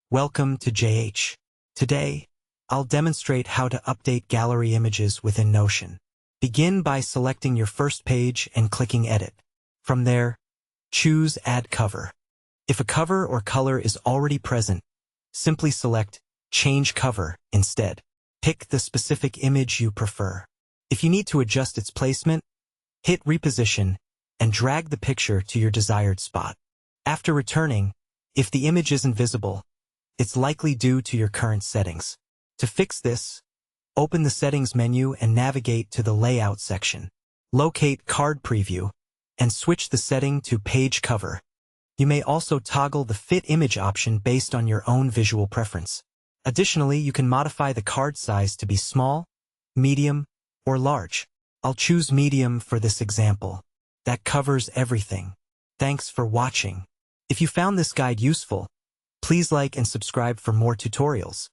Welcome to JH. Today, I'll demonstrate how to update gallery images within Notion. Begin by selecting your first page and clicking Edit. From there, choose Add Cover. If a cover or color is already present, simply select Change Cover instead. Pick the specific image you prefer. If you need to adjust its placement, hit Reposition and drag the picture to your desired spot. After returning, if the image isn't visible, it's likely due to your current settings. To fix this, open the Settings menu and navigate to the Layout section. Locate Card Preview and switch the setting to Page Cover. You may also toggle the Fit Image option based on your own visual preference. Additionally, you can modify the card size to be small, medium, or large. I'll choose medium for this example. That covers everything. Thanks for watching. If you found this guide useful, please like and subscribe for more tutorials.